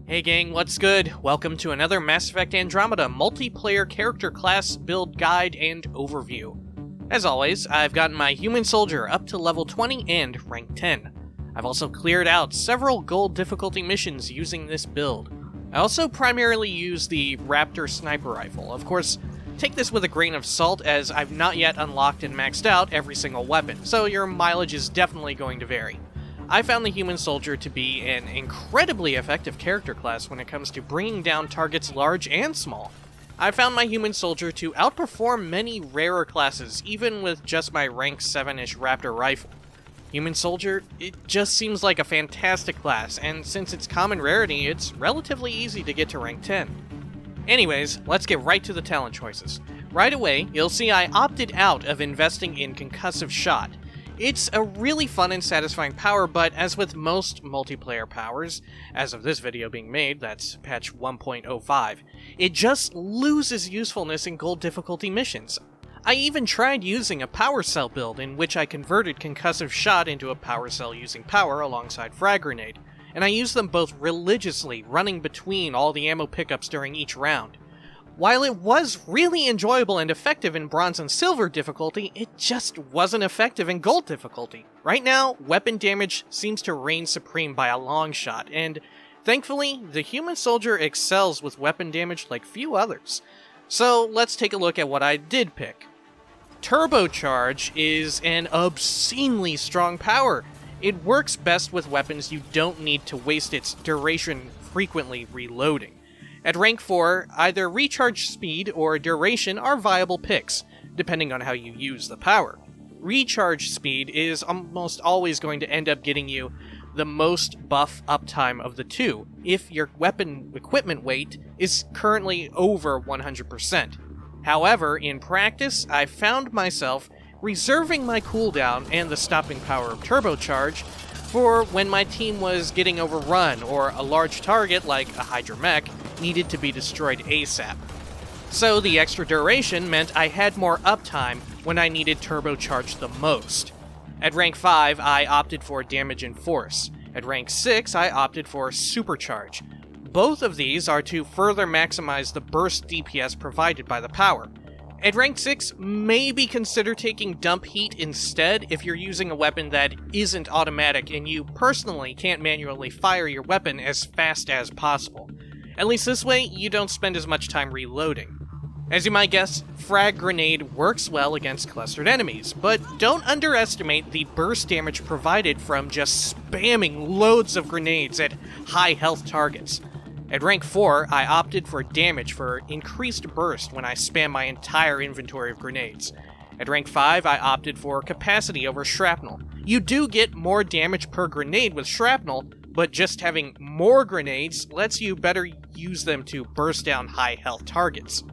Hey gang, what's good? Welcome to another Mass Effect Andromeda multiplayer character class build guide and overview. As always, I've gotten my human soldier up to level 20 and rank 10. I've also cleared out several gold difficulty missions using this build. I also primarily use the Raptor sniper rifle. Of course, take this with a grain of salt as I've not yet unlocked and maxed out every single weapon, so your mileage is definitely going to vary. I found the human soldier to be an incredibly effective character class when it comes to bringing down targets large and small. I found my human soldier to outperform many rarer classes, even with just my rank 7-ish Raptor rifle. Human soldier, it just seems like a fantastic class, and since it's common rarity, it's relatively easy to get to rank 10. Anyways, let's get right to the talent choices. Right away, you'll see I opted out of investing in concussive shot. It's a really fun and satisfying power, but as with most multiplayer powers, as of this video being made, that's patch 1.05, it just loses usefulness in gold difficulty missions. I even tried using a power cell build in which I converted concussive shot into a power cell using power alongside frag grenade, and I used them both religiously, running between all the ammo pickups during each round. While it was really enjoyable and effective in bronze and silver difficulty, it just wasn't effective in gold difficulty. Right now, weapon damage seems to reign supreme by a long shot, and thankfully, the human soldier excels with weapon damage like few others. So let's take a look at what I did pick. Turbocharge is an obscenely strong power. It works best with weapons you don't need to waste its duration frequently reloading. At rank 4, either recharge speed or duration are viable picks, depending on how you use the power. Recharge speed is almost always going to end up getting you the most buff uptime of the two, if your weapon equipment weight is currently over 100%. However, in practice, I found myself reserving my cooldown and the stopping power of turbocharge for when my team was getting overrun or a large target like a Hydra mech needed to be destroyed ASAP. So the extra duration meant I had more uptime when I needed turbocharge the most. At rank 5, I opted for damage and force. At rank 6, I opted for supercharge. Both of these are to further maximize the burst DPS provided by the power. At rank 6, maybe consider taking dump heat instead if you're using a weapon that isn't automatic and you personally can't manually fire your weapon as fast as possible. At least this way, you don't spend as much time reloading. As you might guess, frag grenade works well against clustered enemies, but don't underestimate the burst damage provided from just spamming loads of grenades at high health targets. At rank 4, I opted for damage for increased burst when I spam my entire inventory of grenades. At rank 5, I opted for capacity over shrapnel. You do get more damage per grenade with shrapnel, but just having more grenades lets you better use them to burst down high health targets.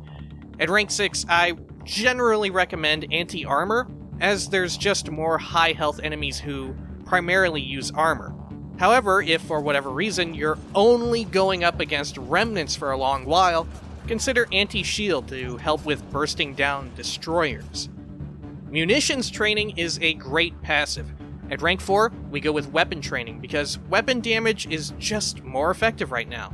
At rank 6, I generally recommend anti-armor, as there's just more high health enemies who primarily use armor. However, if for whatever reason you're only going up against remnants for a long while, consider anti-shield to help with bursting down destroyers. Munitions training is a great passive. At rank 4, we go with weapon training because weapon damage is just more effective right now.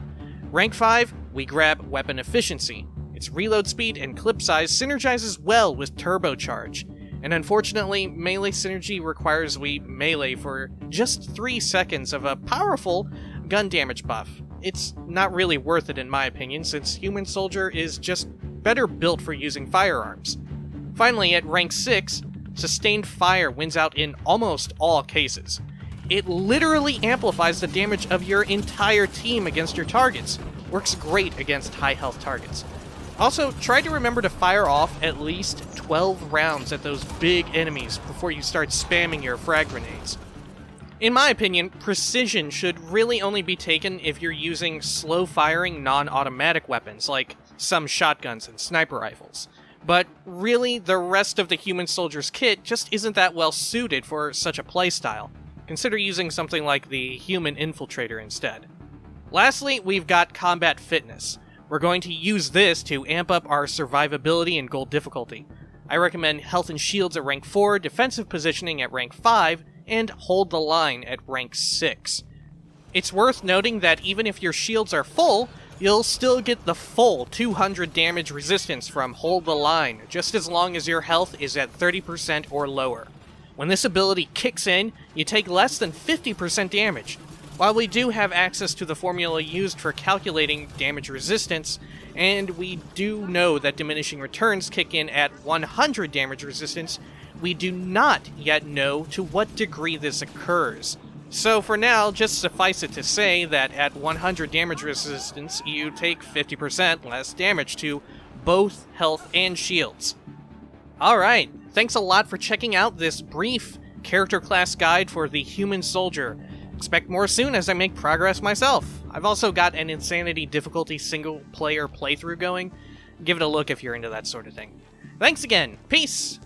Rank 5, we grab weapon efficiency. Its reload speed and clip size synergizes well with turbocharge. And unfortunately, melee synergy requires we melee for just 3 seconds of a powerful gun damage buff. It's not really worth it in my opinion, since human soldier is just better built for using firearms. Finally, at rank 6, sustained fire wins out in almost all cases. It literally amplifies the damage of your entire team against your targets. Works great against high health targets. Also, try to remember to fire off at least 12 rounds at those big enemies before you start spamming your frag grenades. In my opinion, precision should really only be taken if you're using slow-firing non-automatic weapons like some shotguns and sniper rifles. But really, the rest of the human soldier's kit just isn't that well suited for such a playstyle. Consider using something like the human infiltrator instead. Lastly, we've got combat fitness. We're going to use this to amp up our survivability and gold difficulty. I recommend health and shields at rank 4, defensive positioning at rank 5, and hold the line at rank 6. It's worth noting that even if your shields are full, you'll still get the full 200 damage resistance from Hold the Line, just as long as your health is at 30% or lower. When this ability kicks in, you take less than 50% damage. While we do have access to the formula used for calculating damage resistance, and we do know that diminishing returns kick in at 100 damage resistance, we do not yet know to what degree this occurs. So for now, just suffice it to say that at 100 damage resistance, you take 50% less damage to both health and shields. Alright, thanks a lot for checking out this brief character class guide for the Human Soldier. Expect more soon as I make progress myself. I've also got an Insanity difficulty single-player playthrough going. Give it a look if you're into that sort of thing. Thanks again. Peace!